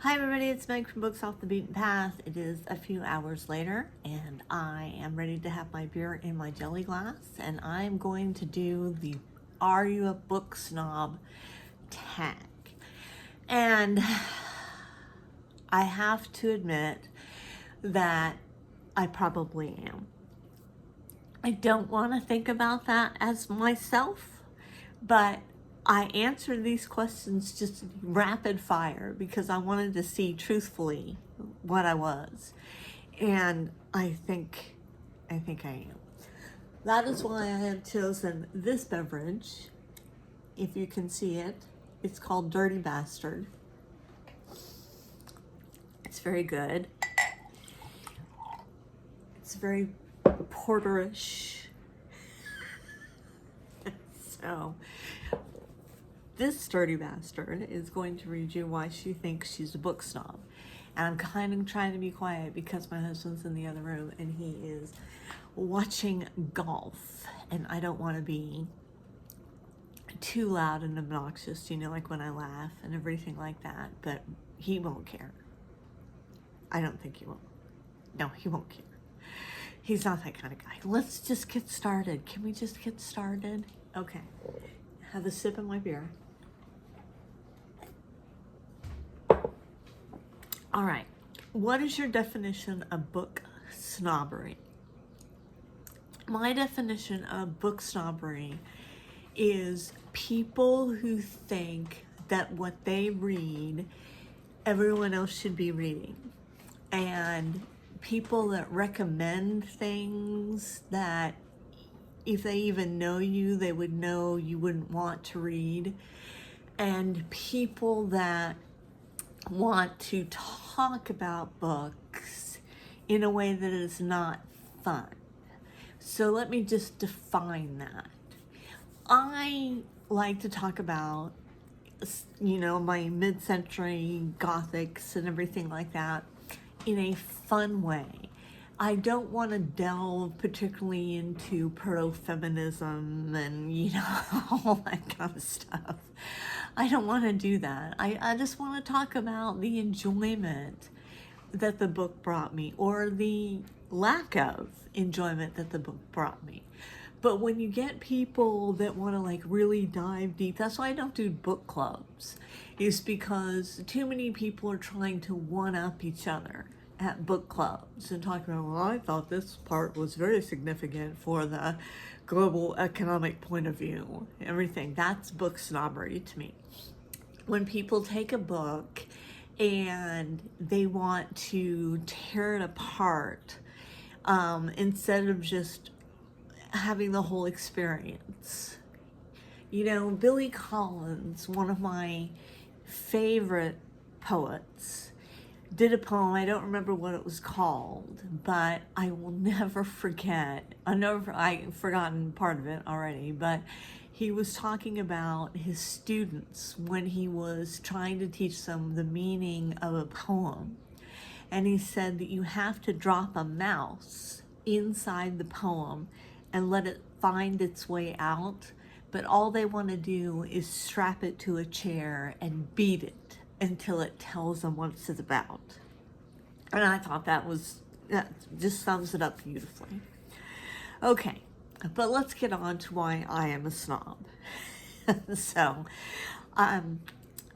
Hi everybody, it's Meg from Books Off the Beaten Path. It is a few hours later and I am ready to have my beer in my jelly glass, and I'm going to do the Are You a Book Snob tag. And I have to admit that I probably am. I don't want to think about that as myself, but I answered these questions just rapid fire because I wanted to see truthfully what I was. And I think I am. That is why I have chosen this beverage. If you can see it, it's called Dirty Bastard. It's very good. It's very porterish. So this dirty bastard is going to read you why she thinks she's a book snob. And I'm kind of trying to be quiet because my husband's in the other room and he is watching golf. And I don't want to be too loud and obnoxious, you know, like when I laugh and everything like that. But he won't care. I don't think he will. No, he won't care. He's not that kind of guy. Let's just get started. Can we just get started? Okay. Have a sip of my beer. All right. What is your definition of book snobbery? My definition of book snobbery is people who think that what they read, everyone else should be reading. And people that recommend things that if they even know you, they would know you wouldn't want to read. And people that want to talk about books in a way that is not fun. So let me just define that. I like to talk about, you know, my mid-century Gothics and everything like that in a fun way. I don't want to delve particularly into proto-feminism and, you know, all that kind of stuff. I don't want to do that. I just want to talk about the enjoyment that the book brought me, or the lack of enjoyment that the book brought me. But when you get people that want to like really dive deep, that's why I don't do book clubs, is because too many people are trying to one-up each other at book clubs and talking about, well, I thought this part was very significant for the global economic point of view, everything. That's book snobbery to me. When people take a book and they want to tear it apart, instead of just having the whole experience. You know, Billy Collins, one of my favorite poets, did a poem. I don't remember what it was called, but I will never forget. I've forgotten part of it already, but he was talking about his students when he was trying to teach them the meaning of a poem. And he said that you have to drop a mouse inside the poem and let it find its way out. But all they want to do is strap it to a chair and beat it until it tells them what it's about. And I thought that just sums it up beautifully. Okay, but let's get on to why I am a snob. So,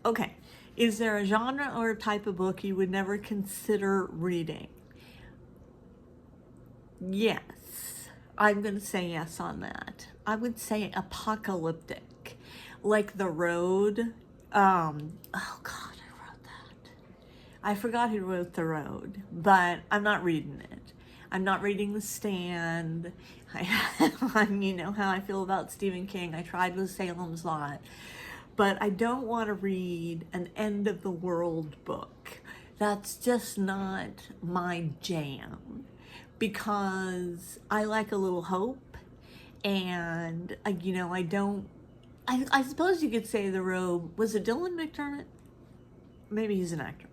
okay. Is there a genre or a type of book you would never consider reading? Yes. I'm going to say yes on that. I would say apocalyptic. Like The Road. Oh God, I wrote that. I forgot who wrote The Road, but I'm not reading it. I'm not reading The Stand. You know how I feel about Stephen King. I tried with Salem's Lot. But I don't want to read an end of the world book. That's just not my jam, because I like a little hope, and you know, I suppose you could say The Road, was it Dylan McDermott? Maybe he's an actor.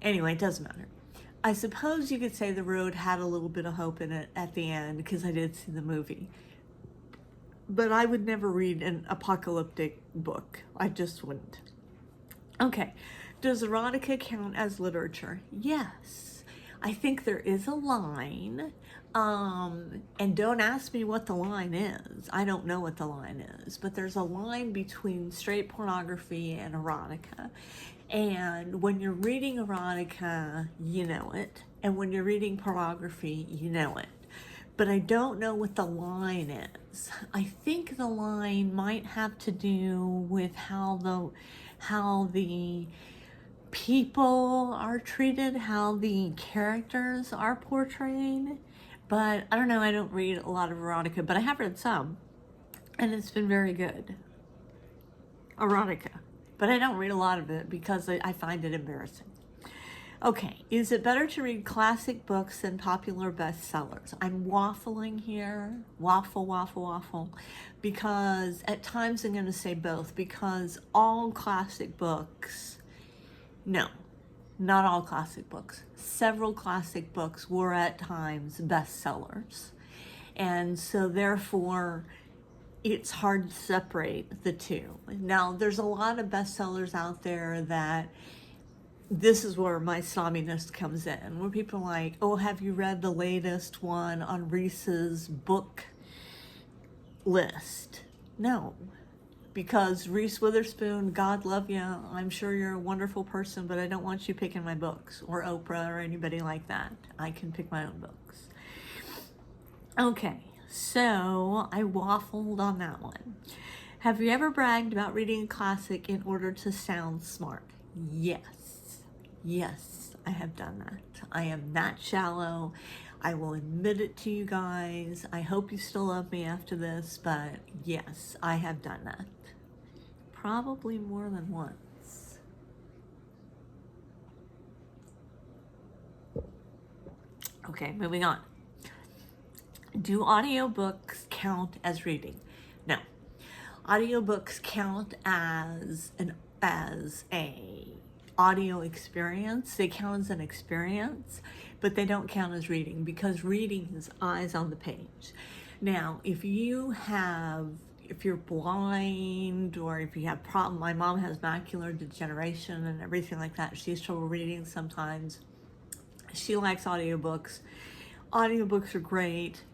Anyway, it doesn't matter. I suppose you could say The Road had a little bit of hope in it at the end, because I did see the movie. But I would never read an apocalyptic book. I just wouldn't. Okay, Does erotica count as literature? Yes. I think there is a line, and don't ask me what the line is. I don't know what the line is, but there's a line between straight pornography and erotica. And when you're reading erotica, you know it. And when you're reading pornography, you know it. But I don't know what the line is. I think the line might have to do with how the people are treated, how the characters are portrayed. But I don't know, I don't read a lot of erotica, but I have read some, and it's been very good. Erotica. But I don't read a lot of it because I find it embarrassing. Okay, is it better to read classic books than popular bestsellers? I'm waffling here, waffle, because at times I'm going to say both, because all classic books, no, not all classic books. Several classic books were at times bestsellers. And so therefore, it's hard to separate the two. Now, there's a lot of bestsellers out there that this is where my snobbiness comes in, where people are like, oh, have you read the latest one on Reese's book list? No, because Reese Witherspoon, God love you, I'm sure you're a wonderful person, but I don't want you picking my books, or Oprah or anybody like that. I can pick my own books. Okay, so I waffled on that one. Have you ever bragged about reading a classic in order to sound smart? Yes, I have done that. I am that shallow. I will admit it to you guys. I hope you still love me after this, but yes, I have done that. Probably more than once. Okay, moving on. Do audiobooks count as reading? No. Audiobooks count as a audio experience. They count as an experience, but they don't count as reading, because reading is eyes on the page. Now, if you're blind, or if you have problem, my mom has macular degeneration and everything like that. She has trouble reading sometimes. She likes audiobooks. Audiobooks are great.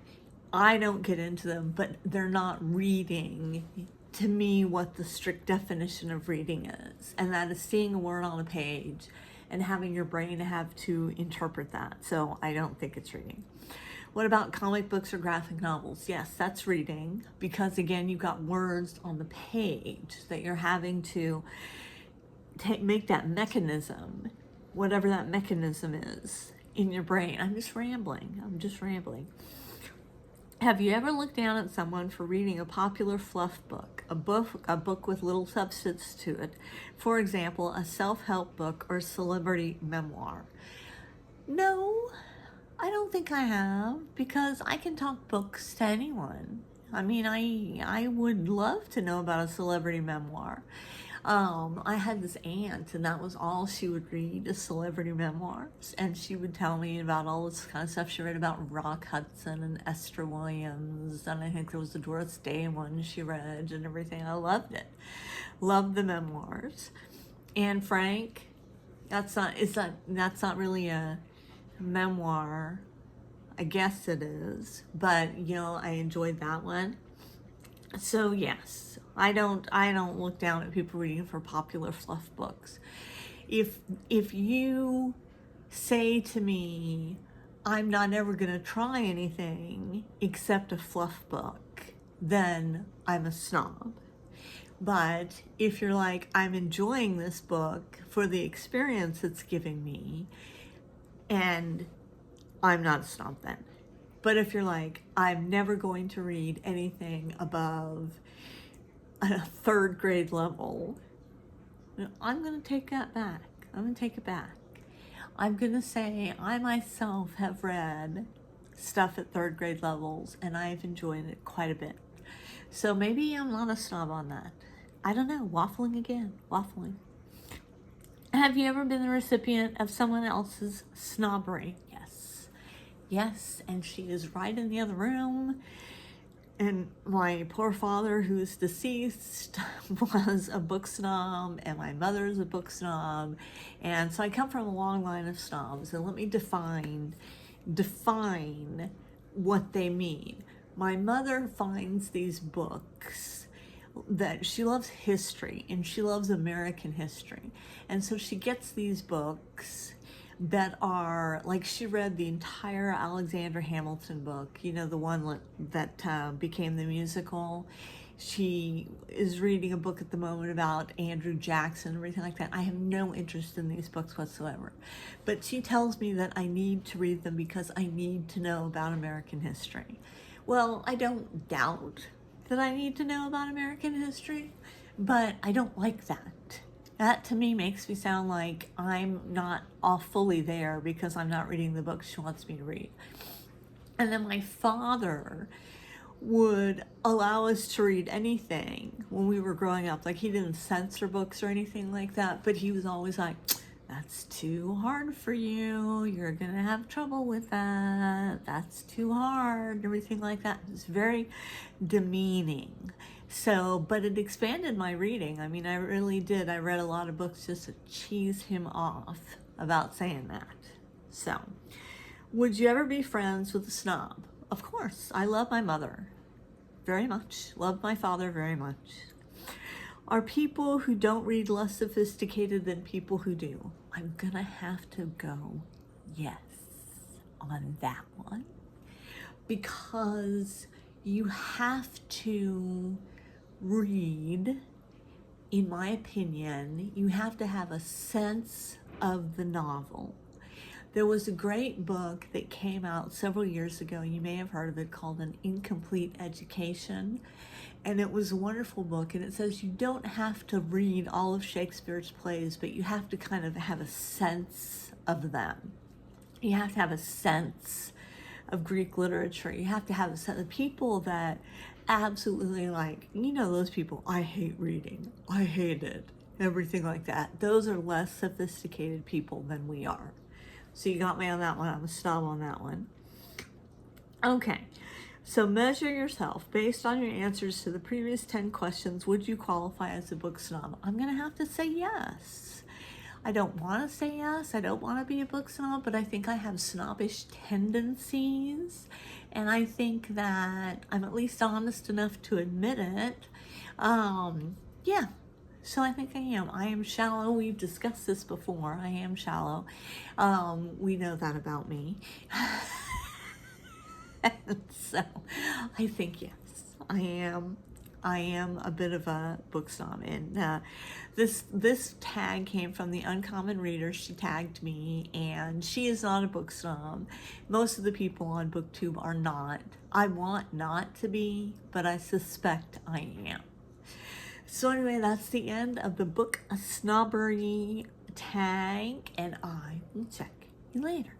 I don't get into them, but they're not reading to me what the strict definition of reading is, and that is seeing a word on a page and having your brain have to interpret that. So I don't think it's reading. What about comic books or graphic novels? Yes, that's reading, because again, you've got words on the page that you're having to make that mechanism, whatever that mechanism is, in your brain. I'm just rambling. Have you ever looked down at someone for reading a popular fluff book, a book with little substance to it? For example, a self-help book or celebrity memoir. No, I don't think I have, because I can talk books to anyone. I mean, I would love to know about a celebrity memoir. I had this aunt, and that was all she would read, is celebrity memoirs, and she would tell me about all this kind of stuff. She read about Rock Hudson and Esther Williams, and I think there was a Doris Day one she read and everything. I loved it. Loved the memoirs. Anne Frank, that's not really a memoir. I guess it is, but I enjoyed that one. So yes, I don't look down at people reading for popular fluff books. If you say to me, I'm not ever gonna try anything except a fluff book, then I'm a snob. But if you're like, I'm enjoying this book for the experience it's giving me, and I'm not a snob then. But if you're like, I'm never going to read anything above a third grade level, I'm going to take that back. I'm going to take it back. I'm going to say I myself have read stuff at third grade levels, and I've enjoyed it quite a bit. So maybe I'm not a snob on that. I don't know. Waffling again. Waffling. Have you ever been the recipient of someone else's snobbery? Yes, and she is right in the other room. And my poor father, who's deceased, was a book snob, and my mother's a book snob. And so I come from a long line of snobs, and let me define what they mean. My mother finds these books that she loves history, and she loves American history. And so she gets these books that are like, she read the entire Alexander Hamilton book, you know, the one that became the musical. She is reading a book at the moment about Andrew Jackson and everything like that. I have no interest in these books whatsoever. But she tells me that I need to read them because I need to know about American history. Well, I don't doubt that I need to know about American history, but I don't like that. That to me makes me sound like I'm not all fully there because I'm not reading the books she wants me to read. And then my father would allow us to read anything when we were growing up. Like, he didn't censor books or anything like that, but he was always like, that's too hard for you. You're going to have trouble with that. That's too hard. Everything like that. It's very demeaning. So, but it expanded my reading. I mean, I really did. I read a lot of books just to cheese him off about saying that. So, would you ever be friends with a snob? Of course. I love my mother very much. Love my father very much. Are people who don't read less sophisticated than people who do? I'm gonna have to go yes on that one, because you have to read, in my opinion, you have to have a sense of the novel. There was a great book that came out several years ago, you may have heard of it, called An Incomplete Education. And it was a wonderful book, and it says you don't have to read all of Shakespeare's plays, but you have to kind of have a sense of them. You have to have a sense of Greek literature. You have to have a sense of people that absolutely, like, you know, those people, I hate reading, I hate it, everything like that. Those are less sophisticated people than we are. So you got me on that one. I'm a snob on that one. Okay. So measure yourself based on your answers to the previous 10 questions. Would you qualify as a book snob? I'm going to have to say yes. I don't want to say yes. I don't want to be a book snob, but I think I have snobbish tendencies. And I think that I'm at least honest enough to admit it. Yeah. So I think I am. I am shallow. We've discussed this before. I am shallow. We know that about me. So I think yes, I am a bit of a book snob. And this tag came from the Uncommon Reader. She tagged me, and she is not a book snob. Most of the people on BookTube are not. I want not to be, but I suspect I am. So anyway, that's the end of the book snobbery tag, and I will check you later.